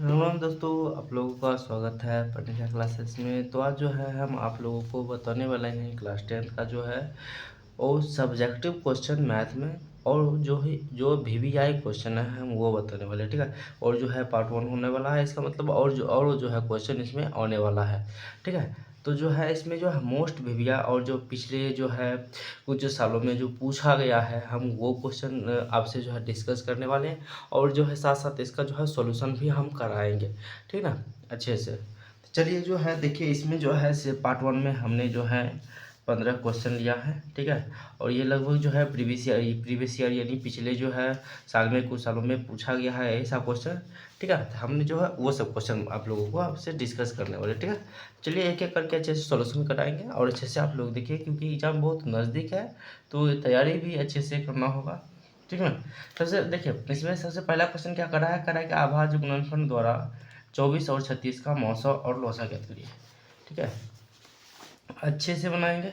राम दोस्तों, आप लोगों का स्वागत है पढ़ने क्लासेस में। तो आज जो है हम आप लोगों को बताने वाले हैं क्लास 10 का जो है और सब्जेक्टिव क्वेश्चन मैथ में, और जो VVI क्वेश्चन है हम वो बताने वाले हैं, ठीक है। और जो है पार्ट 1 होने वाला है इसका मतलब, और जो है क्वेश्चन इसमें आने वाला है, ठीक है। तो जो है इसमें जो है मोस्ट VVI और जो पिछले जो है कुछ सालों में जो पूछा गया है, हम वो क्वेश्चन आपसे जो है डिस्कस करने वाले हैं। और जो है साथ साथ इसका जो है सॉल्यूशन भी हम कराएंगे, ठीक ना, अच्छे से। तो चलिए जो है देखिए, इसमें जो है पार्ट 1 में हमने जो है 15 क्वेश्चन लिया है, ठीक है। और ये लगभग जो है प्रीवियस ईयर यानी पिछले जो है साल में कुछ सालों में पूछा गया है ऐसा क्वेश्चन, ठीक है। तो हमने जो है वो सब क्वेश्चन आप लोगों को आपसे डिस्कस करने वाले, ठीक है। चलिए एक एक करके अच्छे से सॉल्यूशन कराएंगे और अच्छे से आप लोग देखिए, क्योंकि एग्जाम बहुत नज़दीक है तो तैयारी भी अच्छे से करना होगा, ठीक है। सबसे देखिए, इसमें सबसे पहला क्वेश्चन क्या करा है कि अभाज्य गुणनफल द्वारा 24 और 36 का मौसा और लौसा ज्ञात करिए, ठीक है। अच्छे से बनाएंगे।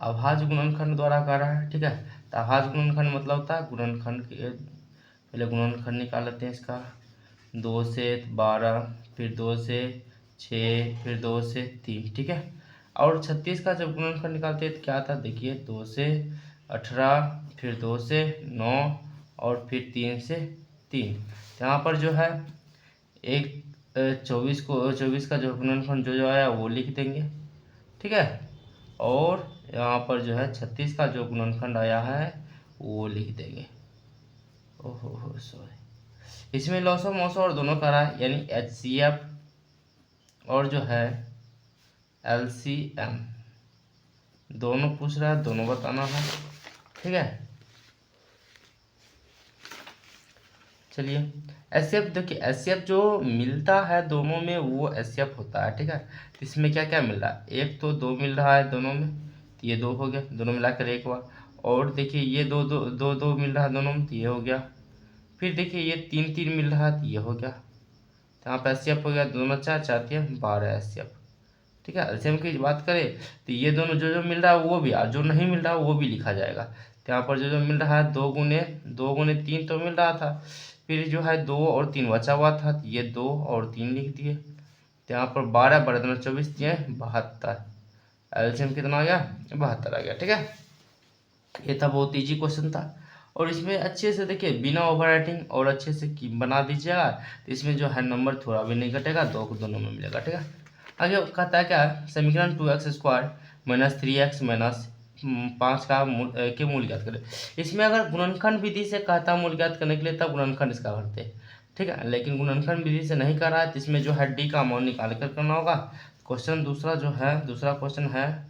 अभाज्य गुणनखंड द्वारा कर रहा है, ठीक है। तो अभाज्य गुणनखंड मतलब होता है गुणनखंड के पहले गुणनखंड निकाल लेते हैं इसका। 2 से 12, फिर 2 से 6, फिर 2 से 3, ठीक है। और 36 का जब गुणनखंड निकालते हैं तो क्या आता है, देखिए 2 से 18, फिर 2 से 9 और फिर 3 से 3। यहाँ पर जो है एक 24 का जो गुणनखंड जो आया वो लिख देंगे, ठीक है। और यहाँ पर जो है 36 का जो गुणनखंड आया है वो लिख देंगे। ओहो सॉरी, इसमें लॉस ऑफ मौसा और दोनों करा है, यानी HCF और जो है LCM दोनों पूछ रहा है, दोनों बताना है, ठीक है। चलिए HCF देखिए, HCF जो मिलता है दोनों में वो HCF होता है, ठीक है। तो इसमें क्या क्या मिल रहा है, एक तो 2 मिल रहा है दोनों में, तो ये 2 हो गया, दोनों मिलाकर एक बार। और देखिए ये दो मिल रहा है दोनों में, तो ये हो गया। फिर देखिए ये 3 मिल रहा है, तो ये हो गया। तो यहाँ पर HCF हो गया, दोनों 4 4 12 HCF, ठीक है। एलसीएम की बात करें तो ये दोनों जो जो मिल रहा है वो भी, और जो नहीं मिल रहा है वो भी लिखा जाएगा। तो यहाँ पर जो जो मिल रहा है 2 गुने 3 तो मिल रहा था, फिर जो है 2 और 3 बचा हुआ था, तो ये 2 और 3 लिख दिए। तो यहाँ पर 12 12 दोनों 24 दिए 72। एलसीएम कितना आ गया, 72 आ गया, ठीक है। ये था बहुत ईजी क्वेश्चन था। और इसमें अच्छे से देखिए बिना ओवरराइटिंग और अच्छे से बना दीजिएगा, तो इसमें जो है नंबर थोड़ा भी नहीं घटेगा, 2 को दोनों में मिलेगा, ठीक है। आगे कहता है क्या, समीकरण 2x² माइनस 3x माइनस 5 का के मूल ज्ञात करें। इसमें अगर गुणनखंड विधि से कहता मूल ज्ञात करने के लिए तब गुणनखंड इसका भरते हैं, ठीक है। लेकिन गुणनखंड विधि से नहीं कर रहा है तो इसमें जो है डी का मान निकाल कर करना होगा। क्वेश्चन दूसरा क्वेश्चन है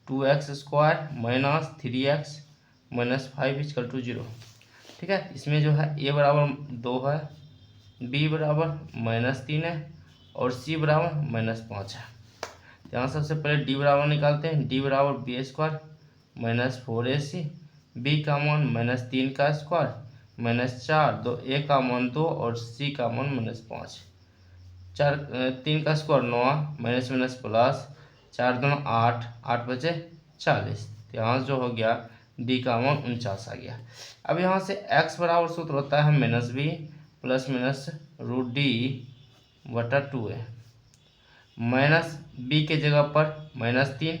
2x² minus 3x minus 5 equal to 0, ठीक है। इसमें जो है a बराबर 2 है, b बराबर -3 है और c बराबर -5 है। तो यहाँ सबसे पहले d बराबर निकालते हैं। d बराबर b² माइनस 4ac, b का मान -3 का स्क्वायर -4, दो a का मान 2 और c का मान -5। 3 का स्क्वायर 9, माइनस माइनस प्लस 4 दूना 8, 8 बचे 40। तो यहाँ जो हो गया डी का मान 49 आ गया। अब यहाँ से x बराबर सूत्र होता है -b plus minus √d/2a, minus B के जगह पर -3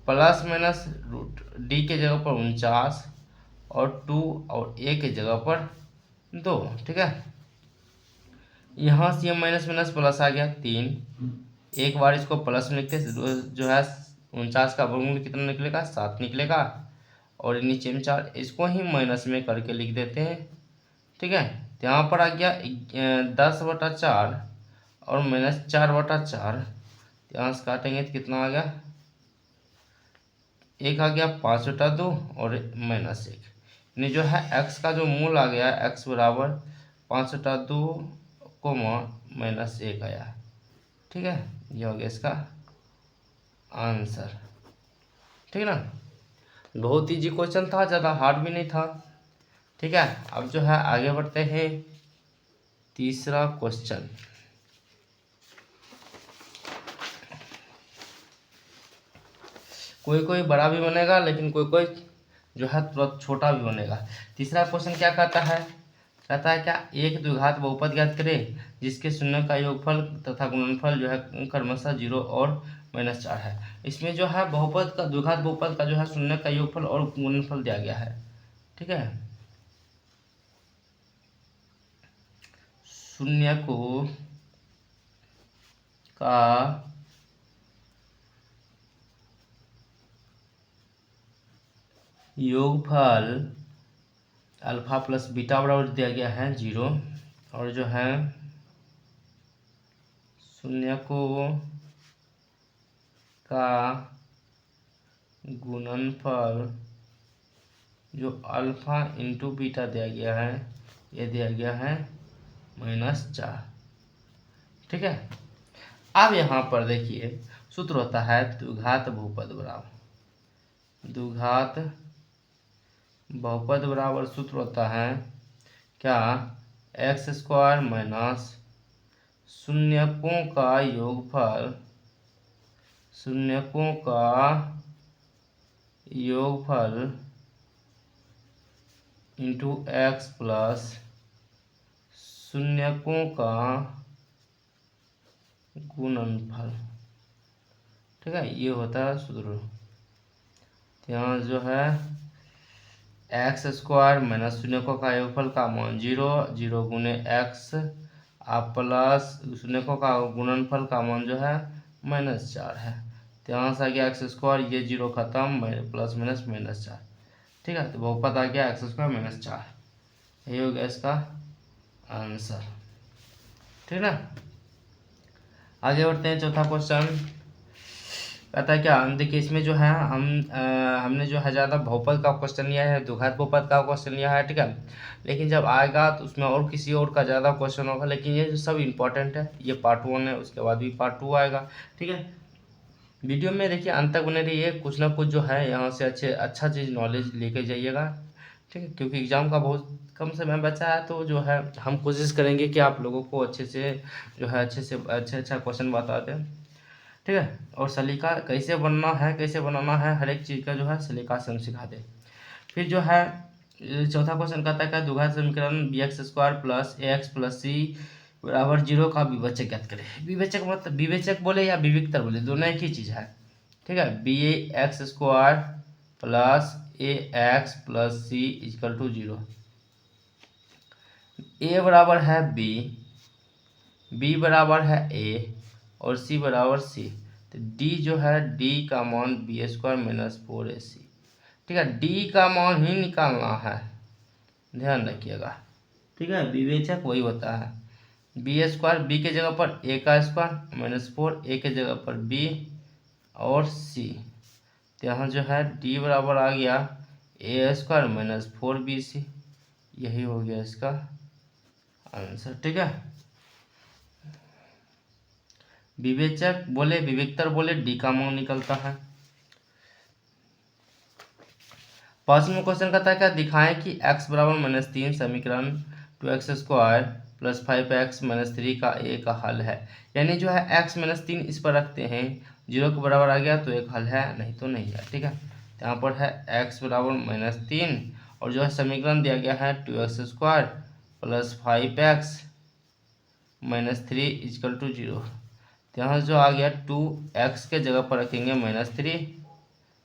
प्लस माइनस √d के जगह पर 49 और 2 और a के जगह पर 2, ठीक है। यहाँ से माइनस माइनस प्लस आ गया 3, एक बार इसको प्लस में लिखते जो है 49 का वर्गमूल कितना निकलेगा, 7 निकलेगा। और नीचे में 4, इसको ही माइनस में करके लिख देते हैं, ठीक है। तो यहाँ पर आ गया 10/4 और -4/4। यहाँ से काटेंगे तो कितना आ गया, एक आ गया 5/2 और -1, यानी जो है x का जो मूल आ गया x बराबर 5/2 को -1 आया, ठीक है। ये हो गया इसका आंसर, ठीक है ना। बहुत ईजी क्वेश्चन था, ज़्यादा हार्ड भी नहीं था, ठीक है। अब जो है आगे बढ़ते हैं तीसरा क्वेश्चन। कोई कोई बड़ा भी बनेगा लेकिन कोई कोई जो है तुरंत छोटा भी बनेगा। तीसरा क्वेश्चन क्या कहता है, कहता है क्या, एक द्विघात बहुपद ज्ञात करें जिसके शून्य का योगफल तथा गुणनफल जो है क्रमशः 0 और -4 है। इसमें जो है बहुपद का, द्विघात बहुपद का जो है शून्य का योगफल और गुणनफल दिया गया है। ठीक है, शून्य को का योगफल अल्फा प्लस बीटा बराबर दिया गया है 0, और जो है शून्य को का गुणनफल जो अल्फा इंटू बीटा दिया गया है, ये दिया गया है -4। ठीक है, अब यहाँ पर देखिए सूत्र होता है द्विघात बहुपद बराबर, द्विघात बहुपद बराबर सूत्र होता है क्या, x² माइनस शून्यकों का योगफल, शून्यकों का योगफल इंटू x प्लस शून्यकों का गुणनफल। ठीक है, ये होता है सूत्र। यहाँ जो है x² माइनस शून्यकों का योगफल का मान 0, 0 गुने x आप प्लस शून्यकों का गुणनफल का मान जो है -4 है। तो यहाँ से आ गया x², ये 0 खत्म, प्लस माइनस -4। ठीक है, तो बहुपद आ गया x² -4, यही हो गया इसका आंसर। ठीक है ना, आगे बढ़ते हैं। चौथा क्वेश्चन कहता है क्या, देखिए इसमें जो है हमने जो है ज़्यादा बहुपद का क्वेश्चन लिया है, द्विघात बहुपद का क्वेश्चन लिया है। ठीक है, लेकिन जब आएगा तो उसमें और किसी और का ज़्यादा क्वेश्चन होगा, लेकिन ये जो सब इम्पोर्टेंट है, ये पार्ट 1 है, उसके बाद भी पार्ट 2 आएगा। ठीक है, वीडियो में देखिए अंत तक बने रहिए, कुछ ना कुछ जो है यहाँ से अच्छा चीज़ नॉलेज लेके जाइएगा। ठीक है, क्योंकि एग्ज़ाम का बहुत कम समय बचा है, तो जो है हम कोशिश करेंगे कि आप लोगों को अच्छे से जो है अच्छा क्वेश्चन बता दें। ठीक है, और सलीका कैसे बनना है, कैसे बनाना है, हर एक चीज़ का जो है सलीका से हम सिखा दें। फिर जो है चौथा क्वेश्चन कहता है कि द्विघात समीकरण bx² plus ax plus c बराबर 0 का विवेचक ज्ञात करें। विवेचक मतलब विवेचक बोले या विविक्तर बोले, दोनों एक ही चीज़ है। ठीक है, bx² plus ax plus c equal to 0। a बराबर है b बराबर है a और c बराबर c, तो d जो है d का मान b² माइनस 4ac। ठीक है, d का मान ही निकालना है, ध्यान रखिएगा। ठीक है, विवेचक वही होता है b² b के जगह पर a का स्क्वायर माइनस 4 a के जगह पर b और c, तो यहाँ जो है d बराबर आ गया a² माइनस 4bc, यही हो गया इसका आंसर। ठीक है, विवेचक बोले विविक्तर बोले डी का मान निकलता है। 5वां क्वेश्चन कहता है क्या, दिखाएं कि x बराबर -3 समीकरण 2x² प्लस 5x - 3 का एक हल है। यानी जो है x - 3 इस पर रखते हैं, 0 के बराबर आ गया तो एक हल है, नहीं तो नहीं है। ठीक है, यहाँ पर है x बराबर -3 और जो है समीकरण दिया गया है 2x² plus 5x - 3 equal to 0। तो यहाँ जो आ गया 2x के जगह पर रखेंगे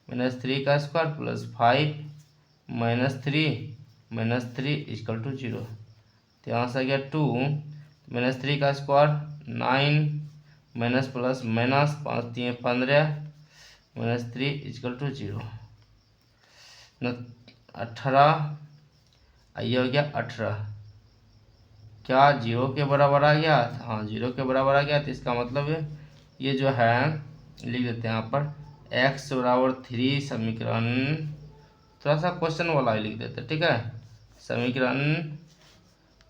-3 का स्क्वायर प्लस 5 -3 इक्वल टू 0। तो यहाँ से आ गया 2 -3 का square 9 minus plus minus 5 3 15 -3 equal to 0 18, ये हो गया 18। क्या 0 के बराबर आ गया? हाँ 0 के बराबर आ गया, तो इसका मतलब ये जो है लिख देते हैं यहाँ पर x बराबर 3 समीकरण, थोड़ा सा क्वेश्चन वाला ही लिख देते हैं। ठीक है, समीकरण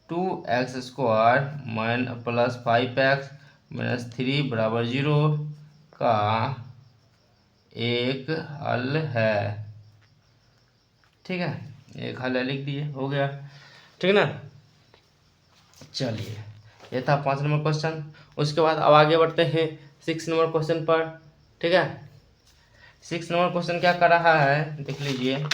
2x² प्लस 5x माइनस 3 बराबर 0 का एक हल है। ठीक है, एक हल है लिख दिए, हो गया। ठीक है ना, चलिए ये था 5 नंबर क्वेश्चन। उसके बाद अब आगे बढ़ते हैं 6 नंबर क्वेश्चन पर। ठीक है, 6 नंबर क्वेश्चन क्या कर रहा है देख लीजिए।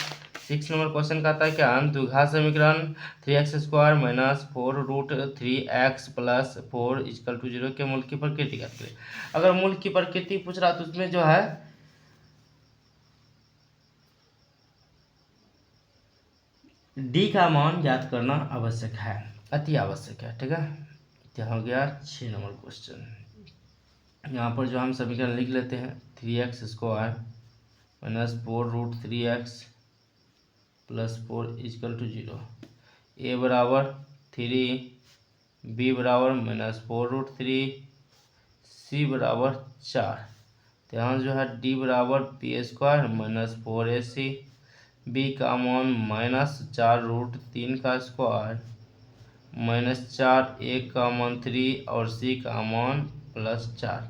6 नंबर क्वेश्चन का आता है क्या, द्विघात समीकरण 3x² minus 4√3x plus 4 equal to 0 के मूल की प्रकृति ज्ञात करें। अगर मूल की प्रकृति पूछ रहा तो उसमें जो है डी का मान ज्ञात करना आवश्यक है, अति आवश्यक है। ठीक है, क्या हो गया 6 नंबर क्वेश्चन। यहाँ पर जो हम समीकरण लिख लेते हैं 3x² minus 4√3x plus 4 equal to 0, A बराबर 3, बी बराबर माइनस 4√3, सी बराबर 4। तो यहाँ जो है डी बराबर p² माइनस 4ac, बी का मान माइनस 4√3 का स्क्वायर माइनस 4, ए का मान 3 और सी का मान प्लस 4।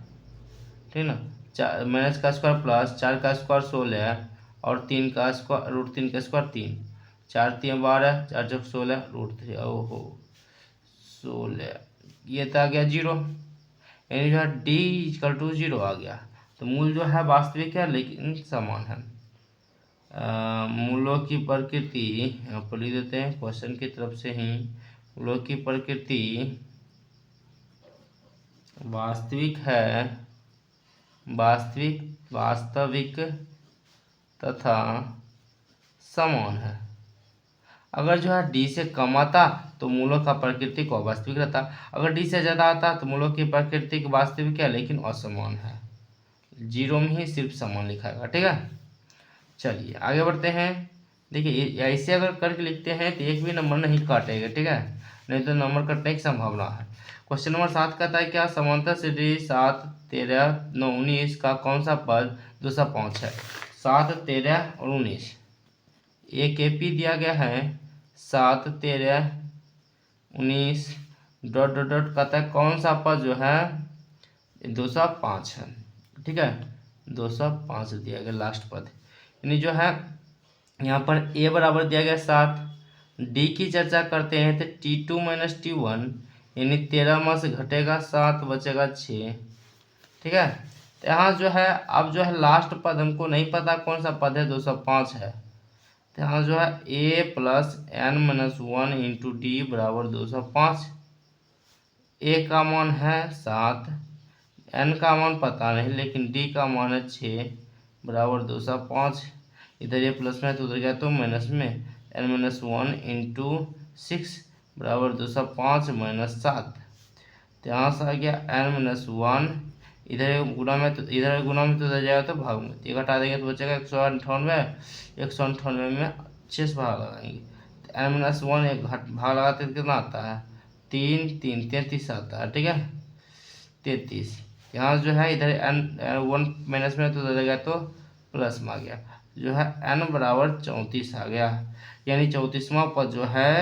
ठीक ना, 4 माइनस का स्क्वायर प्लस 4 का स्क्वायर 16 और 3 का स्क्वायर √3 का स्क्वायर 3, 4 3 12, 4 चौक 16 √3, ओहो 16, ये तो आ गया 0, यानी जो है डी इक्वल टू 0 आ गया। तो मूल जो है वास्तविक है लेकिन समान है। मूलों की प्रकृति यहाँ पर लिख देते हैं क्वेश्चन की तरफ से ही, मूलों की प्रकृति वास्तविक है, वास्तविक तथा समान है। अगर जो है डी से कम आता तो मूलों का प्रकृति को अवास्तविक रहता, अगर डी से ज़्यादा आता तो मूलों की प्रकृति वास्तविक है लेकिन असमान है। 0 में ही सिर्फ समान लिखाएगा। ठीक है, चलिए आगे बढ़ते हैं। देखिए ऐसे अगर करके लिखते हैं तो एक भी नंबर नहीं काटेगा। ठीक है, नहीं तो नंबर कटने की संभावना है। क्वेश्चन नंबर 7 कहता है क्या, समांतर श्रेणी 7 13 9 19 का कौन सा पद 205 है। 7 13 और 19, एक एपी दिया गया है 7 13 19 डॉट डॉट डॉट कहता है कौन सा पद जो है 205 है। ठीक है, 205 दिया गया लास्ट पद, यानी जो है यहाँ पर ए बराबर दिया गया 7, डी की चर्चा करते हैं तो T2 माइनस T1 यानी 13 में से घटेगा 7 बचेगा 6। ठीक है, तो यहाँ जो है अब जो है लास्ट पद हमको नहीं पता कौन सा पद है, 205 है। तो यहाँ जो है a plus n minus 1 into D बराबर 205। a का मान है 7, n का मान पता नहीं लेकिन d का मान है 6 बराबर 205। इधर ये प्लस में तो उधर गया तो माइनस में, n माइनस 1 इंटू 6 बराबर 205 माइनस 7। तो यहाँ से आ गया n माइनस 1, इधर गुना में तो उधर जाएगा तो भाग में, ये घटा देंगे तो बचेगा 198, 198 में 6 से भाग लगाएंगे तो n माइनस 1 एक भाग लगाते कितना आता है 3 3 33 आता है। ठीक है, 33। यहाँ जो है इधर n 1 माइनस में तो उधर गया तो प्लस में आ गया, जो है n बराबर 34 आ गया, यानी 34वां पद जो है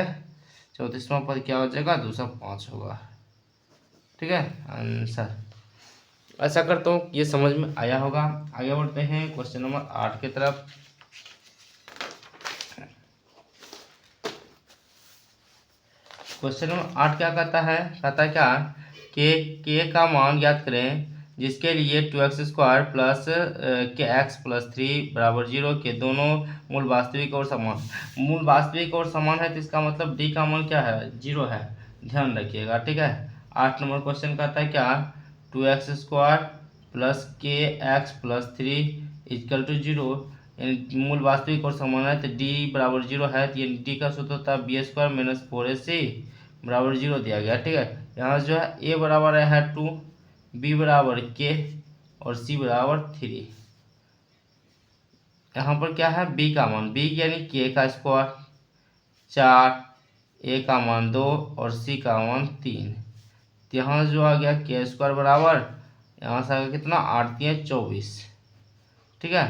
34वां पद क्या हो जाएगा 205 होगा। ठीक है, आंसर। ऐसा करता हूँ ये समझ में आया होगा। आगे बढ़ते हैं क्वेश्चन नंबर 8 की तरफ। क्वेश्चन नंबर 8 क्या कहता है क्या, के का मान ज्ञात करें जिसके लिए 2x² प्लस kx प्लस 3 बराबर 0 के दोनों मूल वास्तविक और समान। मूल वास्तविक और समान है तो इसका मतलब डी का मान क्या है 0 है, ध्यान रखिएगा। ठीक है, 8 नंबर क्वेश्चन कहता है क्या, 2x² plus kx plus 3 equal to 0, यानी मूल वास्तविक और समान है तो डी बराबर 0 है, तो ये डी का सूत्र होता है b² माइनस 4ac बराबर 0 दिया गया। ठीक है, यहाँ जो है a बराबर है 2, b बराबर k और c बराबर 3। यहाँ पर क्या है b का मान, b यानी k का स्क्वायर 4, a का मान 2 और c का मान 3। तो यहाँ जो आ गया k² बराबर, यहाँ से आ गया कितना 8 3 24। ठीक है,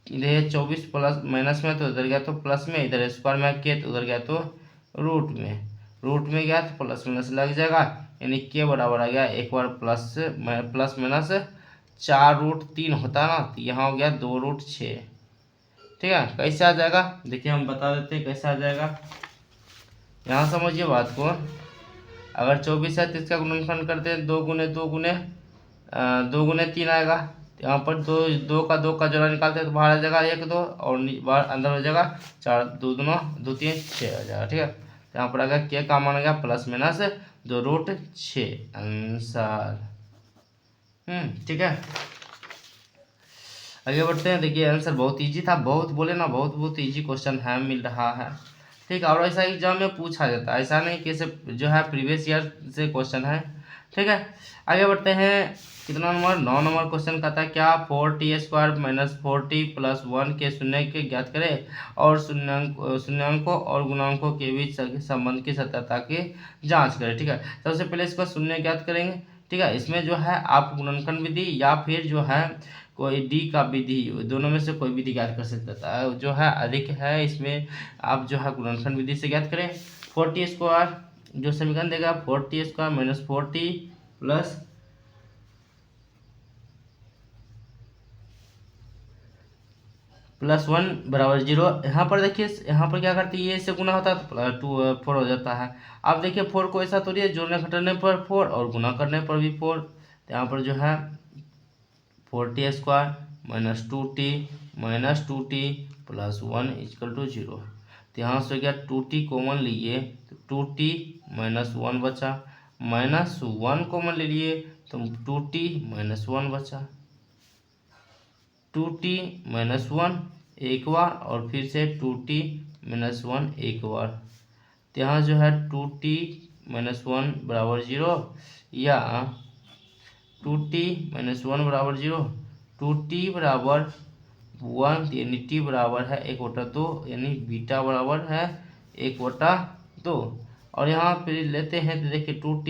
इधर 24 प्लस माइनस में तो इधर गया तो प्लस में, इधर स्क्वायर में के तो उधर गया तो रूट में गया तो प्लस माइनस लग जाएगा, यानी के बराबर आ गया एक बार प्लस माइनस 4√3 होता ना, तो यहाँ हो गया 2√6। ठीक है, कैसे आ जाएगा देखिए हम बता देते हैं कैसे आ जाएगा। यहाँ समझिए बात को, अगर 24 है तो इसका गुणनफल करते हैं 2 गुने 3 आएगा, यहाँ पर दो का जोड़ा निकालते हैं तो बाहर आ जाएगा 1 2 और बाहर अंदर हो जाएगा 4 2 2 2 3 6 आ जाएगा। ठीक है, तो यहाँ पर आ गया क्या मान आ गया +-2√6 आंसर। ठीक है, आगे बढ़ते हैं। देखिए आंसर बहुत इजी था, बहुत बोले ना, बहुत इजी क्वेश्चन है, मिल रहा है। ठीक है, और ऐसा एग्जाम में पूछा जाता है, ऐसा नहीं कि सिर्फ जो है प्रीवियस ईयर से क्वेश्चन है। ठीक है, आगे बढ़ते हैं। कितना नंबर 9 नंबर क्वेश्चन कहता है क्या 4t² - 4t + 1 के शून्य के ज्ञात करें और शून्यांकों और गुणांकों के बीच संबंध की सत्यता की जांच करें। ठीक है, सबसे पहले इसका शून्य ज्ञात करेंगे। ठीक है, इसमें जो है आप गुणनखंड विधि या फिर जो है कोई डी का विधि, दोनों में से कोई विधि ज्ञात कर सकता है। जो है अधिक है इसमें आप जो है गुणनखंड विधि से ज्ञात करें। 4t², जो समीकरण देगा 4t² - 4t +1 = 0। यहाँ पर देखिए, यहाँ पर क्या करती है, ये से गुना होता है तो 4 हो जाता है। अब देखिए 4 को ऐसा थोड़ी है, जोड़ने घटाने पर 4 और गुना करने पर भी 4। तो यहाँ पर जो है 4t² - 2t - 2t + 1 = 0। तो यहाँ से क्या 2t कॉमन लिए तो 2t - 1 बचा, -1 कॉमन ले लिए तो 2t - 1 बचा, 2t - 1 एक बार और फिर से 2t - 1 एक बार। तो यहाँ जो है 2t - 1 = 0 या 2t - 1 = 0, 2t = 1 यानी t बराबर है 1/2 यानी बीटा बराबर है 1/2। और यहाँ फिर लेते हैं तो देखिए 2t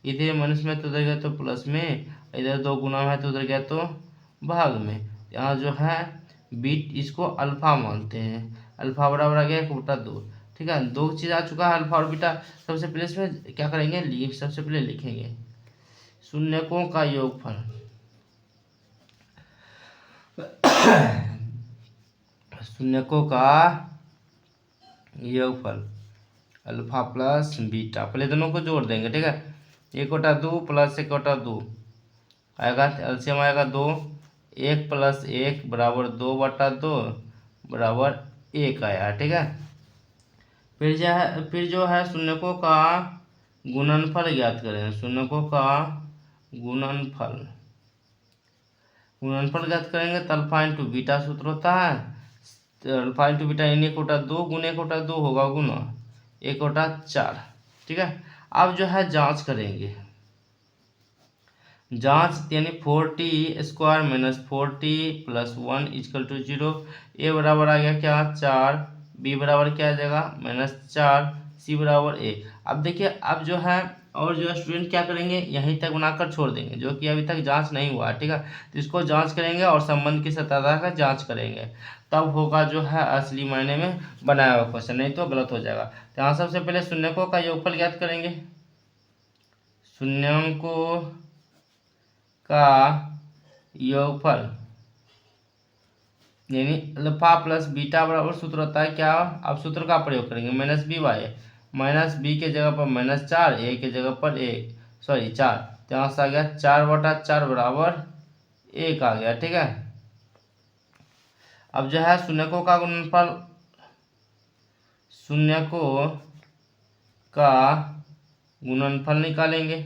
इधर माइनस में तो उधर गया तो प्लस में, इधर 2 गुना है तो उधर गया तो भाग में। यहाँ जो है बीट इसको अल्फा मानते हैं, अल्फा बराबर आ गया 1/2। ठीक है, 2 चीज़ आ चुका है अल्फा और बीटा। सबसे पहले इसमें क्या करेंगे, सबसे पहले लिखेंगे शून्यकों का योगफल। शून्यकों का योगफल अल्फा प्लस बीटा, पहले दोनों को जोड़ देंगे। ठीक है, 1/2 + 1/2 आएगा, एलसीएम आएगा 2, 1 + 1 = 2/2 बराबर 1 आया। ठीक है, फिर जो है शून्यकों का गुणनफल ज्ञात करें। शून्यकों का गुणनफल ज्ञात करेंगे तो अल्फा इंटू बीटा सूत्र होता है। तो अल्फा इंटू बीटा यानी 1/2 गुने 1/2 होगा गुना 1/4। ठीक है, अब जो है जांच करेंगे, जांच यानी 4t² - 4t + 1 = 0। ए बराबर आ गया क्या 4, बी बराबर क्या आ जाएगा -4, सी बराबर a। अब देखिए, अब जो है और जो स्टूडेंट क्या करेंगे, यहीं तक बनाकर छोड़ देंगे जो कि अभी तक जांच नहीं हुआ। ठीक है, तो इसको जांच करेंगे और संबंध की सत्यता का जांच करेंगे, तब होगा जो है असली मायने में बनाया हुआ क्वेश्चन, नहीं तो गलत हो जाएगा। तो यहाँ सबसे पहले शून्यकों का योगफल ज्ञात करेंगे। शून्यकों का योगफल यानी अल्फा प्लस बीटा बराबर सूत्र होता है क्या, अब सूत्र का प्रयोग करेंगे -b के जगह पर -4, a के जगह पर 4। तो यहाँ से आ गया 4/4 बराबर 1 आ गया। ठीक है, अब जो है शून्यकों का गुणनफल, शून्यकों का गुणनफल निकालेंगे।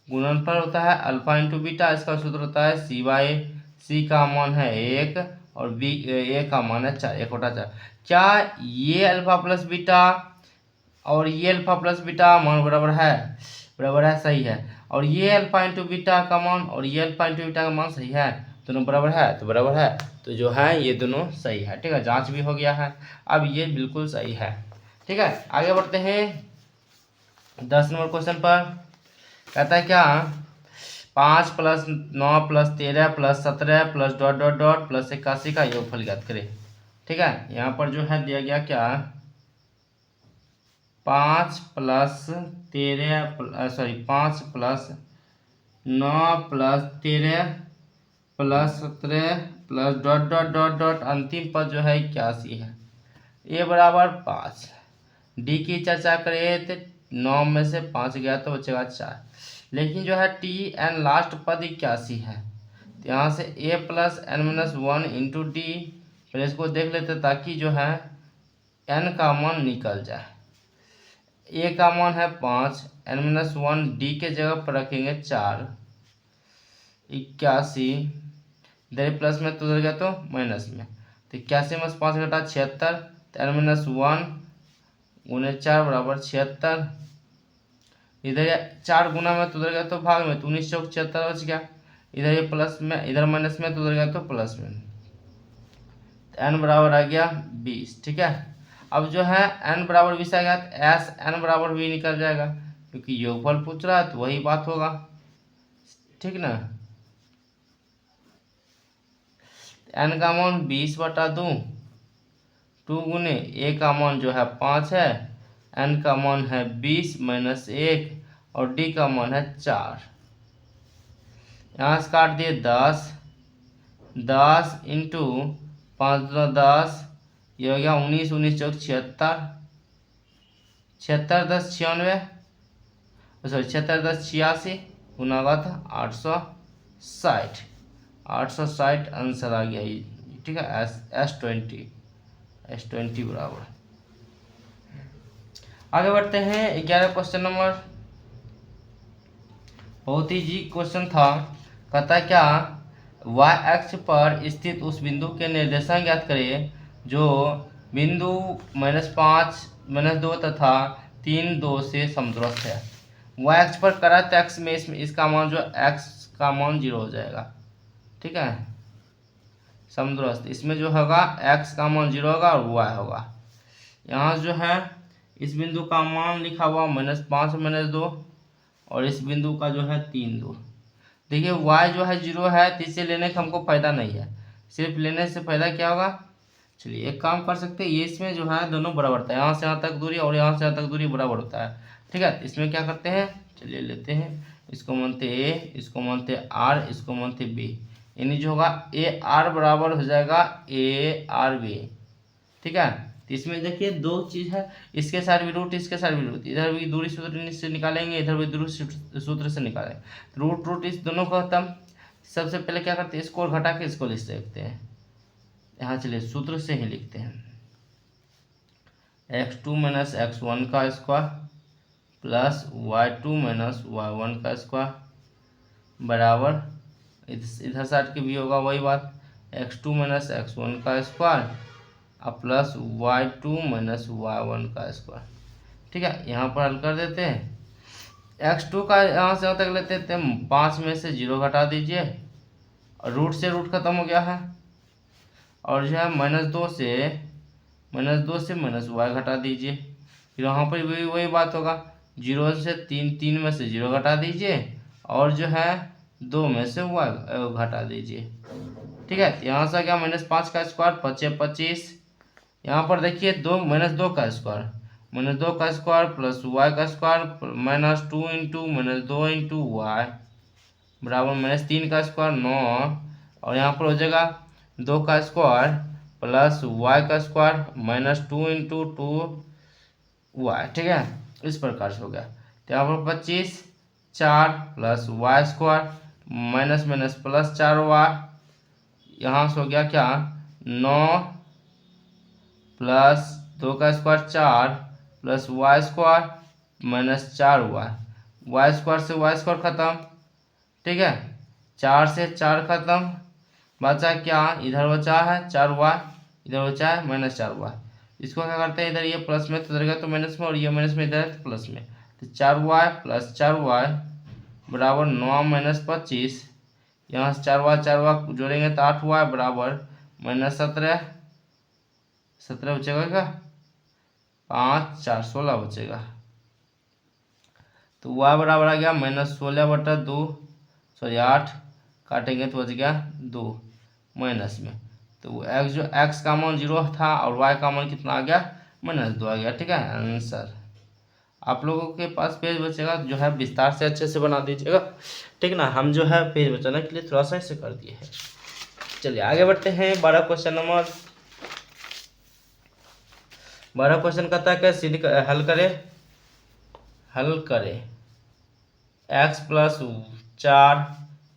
गुणनफल होता है अल्फा इंटू बीटा, इसका सूत्र होता है c/a। c का मान है 1 और b a का मान है 4, 1/4। क्या ये अल्फा प्लस बीटा और ये अल्फा प्लस बीटा मान बराबर है, सही है। और ये अल्फा इंटू बीटा का मान और ये अल्फा इंटू बीटा का मान सही है, दोनों बराबर है तो बराबर है, तो जो है ये दोनों सही है। ठीक है, जांच भी हो गया है, अब ये बिल्कुल सही है। ठीक है, आगे बढ़ते हैं 10 नंबर क्वेश्चन पर। कहता है क्या 5 + 9 + 13 + 17 + ... +81 का योगफल ज्ञात करें। ठीक है, यहाँ पर जो है दिया गया क्या 5 + 9 + 13 + 17 .. अंतिम पद जो है 81 है। ए बराबर 5, डी की चर्चा करें तो 9 में से 5 गया तो बचेगा 4, लेकिन जो है टी एन लास्ट पद 81 है। यहाँ से a plus N minus one into D, पहले इसको देख लेते ताकि जो है n का मान निकल जाए। a का मान है 5, एन माइनस वन डी के जगह पर रखेंगे 4, 81, इधर प्लस में तो उधर गया तो माइनस में, तो 81 में 5 घटा 76, तो एन माइनस वन गुने 4 बराबर 76, इधर 4 गुना में तो उधर गया तो भाग में, तो 19 चौक 76 बच गया। इधर ये प्लस में, इधर माइनस में तो उधर गया तो प्लस में, तो एन बराबर आ गया 20। ठीक है, अब जो है एन बराबर 20 आ गया तो एस एन बराबर भी निकल जाएगा, क्योंकि योगफल पूछ रहा है तो वही बात होगा। ठीक ना, एन का मान 20 बटा 2 गुने ए का मान जो है 5 है, एन का मान है 20 माइनस 1 और डी का मान है 4। यहाँ से काट दिए 10, 10 इंटू 5 10, ये हो गया 19, 19 चौक 76, 76 10 96, सॉरी 76 10 86, गुना होगा था 860, 860 आंसर आ गया ये। ठीक है, S20 बराबर। आगे बढ़ते हैं 11 क्वेश्चन नंबर, बहुत ही जी क्वेश्चन था। कहता क्या, y अक्ष पर स्थित उस बिंदु के निर्देशांक ज्ञात करें जो बिंदु -5 -2 तथा 3 2 से समदूरस्थ है। y अक्ष पर करत अक्ष में इसका मान जो x का मान 0 हो जाएगा। ठीक है, समदूरस्थ इसमें जो होगा x का मान 0 होगा और y होगा। यहाँ जो है इस बिंदु का मान लिखा हुआ -5 -2 और इस बिंदु का जो है 3 2। देखिए y जो है 0 है तो इसे लेने का हमको फायदा नहीं है, सिर्फ लेने से फायदा क्या होगा। चलिए एक काम कर सकते हैं, ये इसमें जो है दोनों बराबर होता है, यहाँ से यहाँ तक दूरी और यहाँ से यहाँ तक दूरी बराबर होता है। ठीक है, इसमें क्या करते हैं, चलिए लेते हैं, इसको मानते a, इसको मानते r, इसको मानते b, यानी जो होगा ए आर बराबर हो जाएगा ए आर बी। ठीक है, तो इसमें देखिए दो चीज़ है, इसके साथ भी रूट, इसके साथ भी रूट, इधर भी दूरी सूत्र से निकालेंगे, इधर भी दूरी सूत्र से निकालेंगे, रूट रूट इस दोनों को खत्म। सबसे पहले क्या करते हैं, इसको घटा के इसको लिख सकते हैं। यहाँ चलिए सूत्र से ही लिखते हैं, x2 माइनस x1 का square plus y2 minus y1 का स्क्वायर बराबर, इधर साइड के भी होगा वही बात, x2 माइनस x1 का स्क्वायर और प्लस y2 माइनस y1 का स्क्वायर। ठीक है, यहाँ पर हल कर देते हैं, x2 का यहाँ से यहाँ तक लेते हैं, 5 में से 0 घटा दीजिए और रूट से रूट खत्म हो गया है, और जो है -2 से माइनस y घटा दीजिए, फिर यहाँ पर भी वही बात होगा, 0 से 3 में से 0 घटा दीजिए और जो है 2 में से y घटा दीजिए। ठीक है, यहाँ से क्या -5 का स्क्वायर 5 25, यहाँ पर देखिए -2 का स्क्वायर, -2 का स्क्वायर प्लस y का स्क्वायर -2 इंटू -2 इंटू y बराबर -3 का स्क्वायर 9, और यहाँ पर हो जाएगा 2 का स्क्वायर प्लस y का स्क्वायर -2 इंटू 2y। ठीक है, इस प्रकार से हो गया, तो यहाँ पर 25 4 plus y square minus minus plus 4y, यहाँ से हो गया क्या 9 प्लस 2 का square 4 plus y square minus 4y, y square से y स्क्वायर खत्म। ठीक है, 4 से 4 खत्म, बचा क्या, इधर बचा है 4y, इधर बचा है -4y। इसको क्या करते हैं, इधर ये प्लस में तो इधर तो माइनस में और ये माइनस में इधर तो प्लस में, तो 4y प्लस 4y बराबर 9 माइनस 25, यहाँ से 4y जोड़ेंगे तो 8y बराबर -17, 17 बचेगा क्या, 5 4 16 बचेगा, तो y बराबर आ गया -16 बटा 2, सॉरी 8 काटेंगे तो बच गया 2 माइनस में, तो x का मान 0 था और y का मान कितना आ गया -2 आ गया। ठीक है, आंसर आप लोगों के पास पेज बचेगा जो है विस्तार से अच्छे से बना दीजिएगा। ठीक ना, हम जो है पेज बचाने के लिए थोड़ा सा ऐसे कर दिए हैं। चलिए आगे बढ़ते हैं 12 क्वेश्चन नंबर, 12 क्वेश्चन कहता है कैसे हल करें x plus 4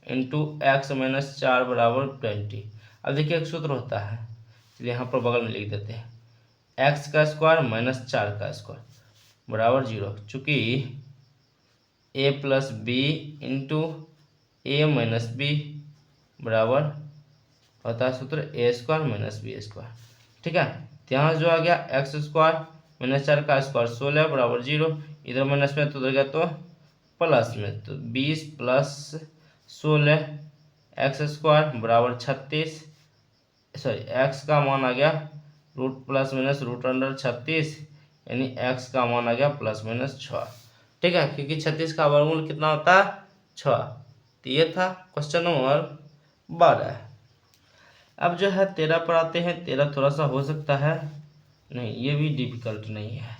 into x minus 4 बराबर 20। अब देखिए एक सूत्र होता है, चलिए यहाँ पर बगल में लिख देते हैं, एक्स का स्क्वायर माइनस 4 का स्क्वायर बराबर 0। चूँकि ए प्लस बी इंटू ए माइनस बी बराबर होता है सूत्र ए स्क्वायर माइनस बी स्क्वायर। ठीक है, तो यहाँ जो आ गया एक्स स्क्वायर माइनस 4 का स्क्वायर 16 बराबर 0, इधर माइनस में तो उधर गया तो प्लस में, तो 20 प्लस 16 एक्स स्क्वायर बराबर 36, सॉरी एक्स का मान आ गया root plus minus root under 36, यानी एक्स का मान आ गया प्लस माइनस 6। ठीक है, क्योंकि 36 का वर्गमूल कितना होता है 6। तो ये था क्वेश्चन नंबर 12। अब जो है 13 पर आते हैं। 13 थोड़ा सा हो सकता है, नहीं ये भी डिफिकल्ट नहीं है,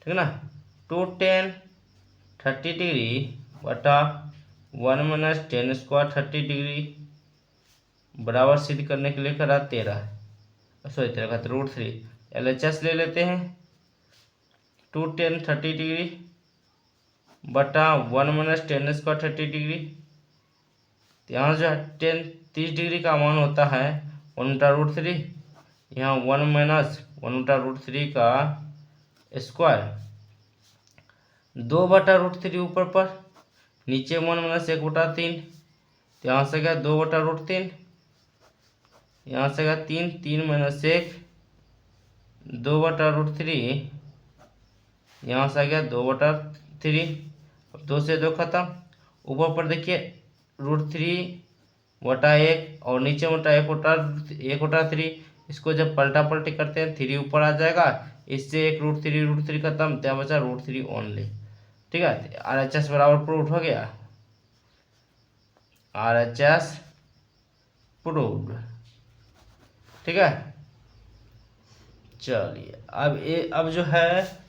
ठीक है ना। 2 10 30 डिग्री बटा 1 माइनस 10 स्क्वायर 30 डिग्री बराबर सिद्ध करने के लिए करा 13, सॉरी 13 का √3। LHS ले लेते हैं। 2 10 30 डिग्री बटा 1 माइनस 10 स्क्वायर 30 डिग्री, यहाँ जो है 10 30 डिग्री का मान होता है 1/√3, यहाँ 1 माइनस 1/√3 का स्क्वायर 2/√3 ऊपर पर, नीचे 1 माइनस 1/3, तो यहाँ से गया 2/√3, यहाँ से गया 3 माइनस 1 2/√3, यहाँ से आ गया 2/3। अब 2 से 2 खत्म, ऊपर पर देखिए √3/1 और नीचे मोटा 1/3। इसको जब पलटा पलटी करते हैं 3 ऊपर आ जाएगा, इससे एक √3 खत्म, क्या बचा √3 ओनली। ठीक है, RHS बराबर प्रूव हो गया, RHS प्रूव्ड। ठीक है, चलिए अब जो है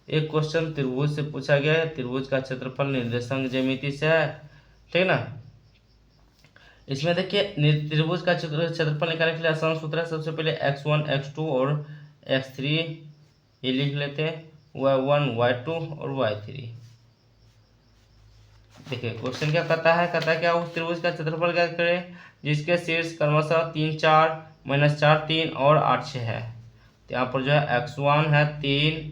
एक क्वेश्चन त्रिभुज से पूछा गया है। त्रिभुज का क्षेत्रफल निर्देशांक ज्यामिति से है, ठीक है ना। इसमें देखिए त्रिभुज का क्षेत्रफल निकालने के लिए आसान सूत्र है। सबसे पहले x1 x2 और x3 ये लिख लेते हैं, y1 y2 और y3। देखिए क्वेश्चन क्या कहता है क्या उस त्रिभुज का क्षेत्रफल क्या करें जिसके शीर्ष क्रमशः 3 4 -4 3 और 8 6 है। तो यहाँ पर जो है x1 है 3,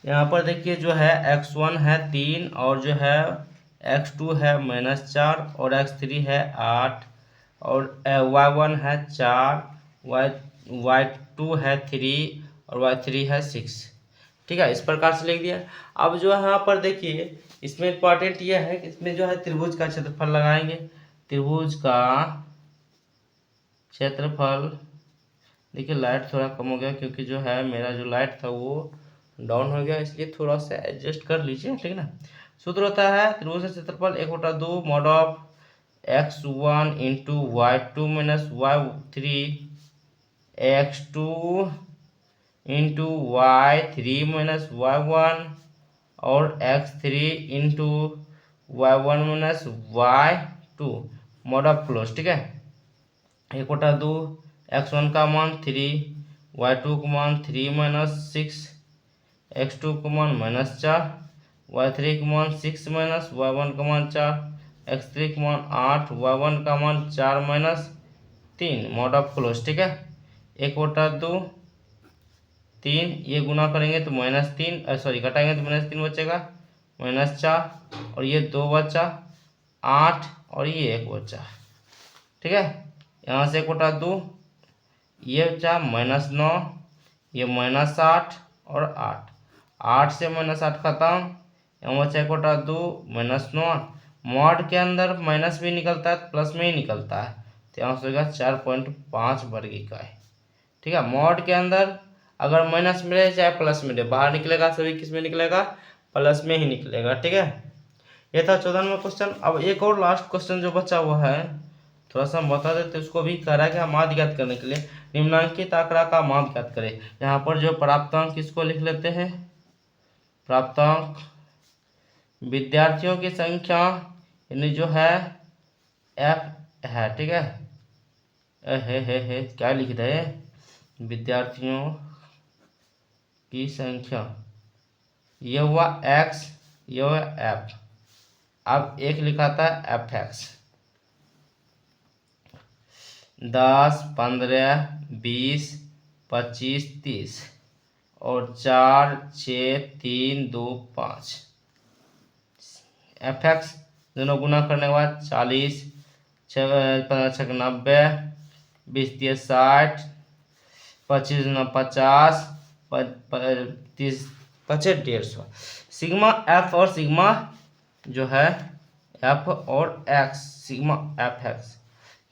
यहाँ पर देखिए जो है x1 है 3 और जो है x2 है -4 और x3 है 8 और y1 है 4, y2 है 3 और y3 है 6। ठीक है, इस प्रकार से लिख दिया। अब जो है यहाँ पर देखिए इसमें इंपॉर्टेंट ये है कि इसमें जो है त्रिभुज का क्षेत्रफल लगाएंगे। त्रिभुज का क्षेत्रफल, देखिए लाइट थोड़ा कम हो गया क्योंकि जो है मेरा जो लाइट था वो डाउन हो गया, इसलिए थोड़ा सा एडजस्ट कर लीजिए, ठीक है ना। सूत्र होता है त्रिभुज का क्षेत्रफल 1/2 mod of x1 into y2 minus y3 x2 into y3 minus y1 और x3 into y1 minus y2 mod of close. ठीक है, 1/2 x1 का मान 3, y2 का मान 3 माइनस 6, x2 का मान -4, y3 का मान 6 माइनस y1 का मान 4, x3 का मान 8, y1 का मान 4 माइनस 3 मॉड ऑफ क्लोज। ठीक है, 1/2 3, ये गुना करेंगे तो -3, सॉरी घटाएंगे तो -3 बचेगा, -4 और ये 2 बचा 8 और ये 1 बचा। ठीक है, यहाँ से 1/2 ये बचा -9, ये -8 और 8 से -8 खत्म, यहाँ बचा 1/2 -9। मॉड के अंदर माइनस भी निकलता है प्लस में ही निकलता है, तो यहाँ से होगा 4.5 वर्ग इकाई। ठीक है, मॉड के अंदर अगर माइनस में रहे चाहे प्लस में रहे, बाहर निकलेगा सभी किस में निकलेगा, प्लस में ही निकलेगा। ठीक है, ये था 14वां क्वेश्चन। अब एक और लास्ट क्वेश्चन जो बचा हुआ है थोड़ा सा हम बता देते, उसको भी कह रहा है कि माध्य ज्ञात करने के लिए निम्नांकित आंकड़ा का माध्य ज्ञात करें। यहाँ पर जो प्राप्तांक इसको लिख लेते हैं, प्राप्तांक विद्यार्थियों की संख्या यानी जो है f है। ठीक है, क्या लिख रहे हैं, विद्यार्थियों की संख्या, ये हुआ x, ये हुआ f। अब एक लिखा था fx। 10, 15, 20, 25, 30 और 4, 6, 3, 2, 5 fx दोनों गुना करने के बाद 40, 15 छक 90, 20 3 60, 25 9 50, 30 25 150। सिग्मा एफ और सिग्मा जो है एफ और एक्स, सिग्मा एफ एक्स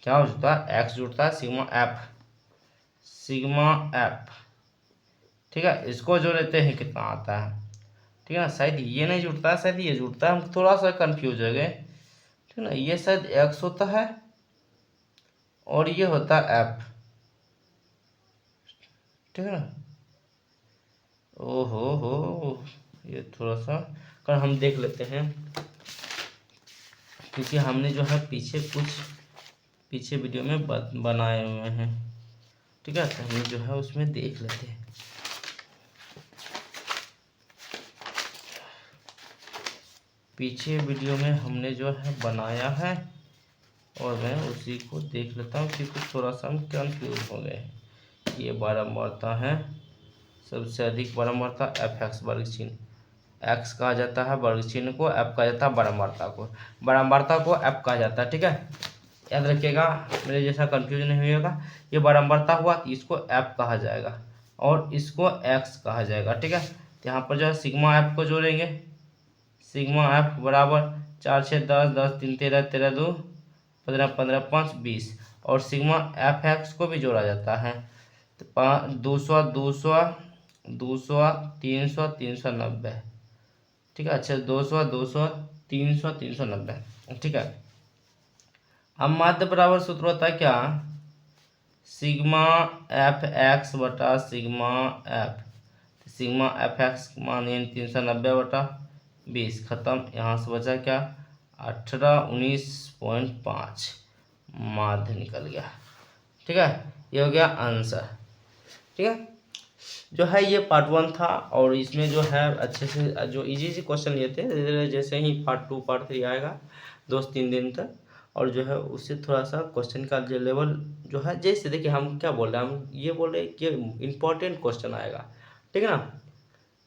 क्या जुड़ता है, एक्स जुड़ता है सिग्मा एफ, सिग्मा एफ। ठीक है, इसको जो लेते हैं कितना आता है, ठीक है ना। शायद ये नहीं जुड़ता है, शायद ये जुड़ता है, हम थोड़ा सा कंफ्यूज हो गए। ठीक है ना, ये शायद एक्स होता है और ये होता है एफ। ठीक है ना। ओहो हो, ये थोड़ा सा कर हम देख लेते हैं, क्योंकि हमने जो है पीछे वीडियो में बनाए हुए हैं। ठीक है, तो हम जो है उसमें देख लेते हैं। पीछे वीडियो में हमने जो है बनाया है और मैं उसी को देख लेता हूँ, क्योंकि थोड़ा सा हम कंफ्यूज हो गए। ये बारंबारता है, सबसे अधिक बारंबारता एफ एक्स वर्ग चिन्ह, एक्स कहा जाता है वर्ग चिन्ह को, एफ कहा जाता है बारंबारता को, बारंबारता को एफ कहा जाता है। ठीक है, याद रखिएगा, मेरे जैसा कंफ्यूजन नहीं होगा। ये बारंबारता हुआ तो इसको एफ कहा जाएगा और इसको एक्स कहा जाएगा। ठीक है, तो यहाँ पर जो है सिग्मा एफ को जोड़ेंगे, सिग्मा एफ बराबर 4 6 10 10 3 13 13 2 15 15 5 20 और सिग्मा एफ एक्स को भी जोड़ा जाता है, तो 200 200 200 300 390। ठीक है, अच्छा 200 200 300 390। ठीक है, अब माध्य बराबर सूत्र होता है क्या, सिग्मा एफ एक्स बटा sigma F, sigma F x मानिए 390/20, खत्म। यहाँ से बचा क्या, 18 19.5 माध्य निकल गया। ठीक है, ये हो गया आंसर। ठीक है, जो है ये पार्ट 1 था और इसमें जो है अच्छे से जो इजी क्वेश्चन लिए थे, जैसे ही पार्ट 2 पार्ट 3 आएगा 2-3 दिन तक, और जो है उससे थोड़ा सा क्वेश्चन का जो लेवल जो है, जैसे देखिए हम क्या बोल रहे हैं, हम ये बोल रहे हैं कि इम्पोर्टेंट क्वेश्चन आएगा। ठीक है ना,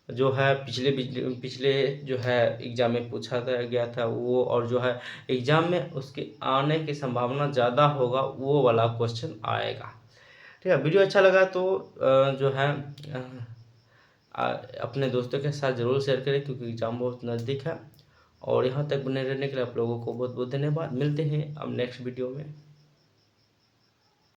जो है पिछले जो है एग्जाम में पूछा गया था वो, और जो है एग्जाम में उसके आने की संभावना ज़्यादा होगा वो वाला क्वेश्चन आएगा। ठीक है, वीडियो अच्छा लगा तो जो है अपने दोस्तों के साथ ज़रूर शेयर करें, क्योंकि एग्ज़ाम बहुत नज़दीक है। और यहाँ तक बने रहने के लिए आप लोगों को बहुत बहुत धन्यवाद। मिलते हैं अब नेक्स्ट वीडियो में।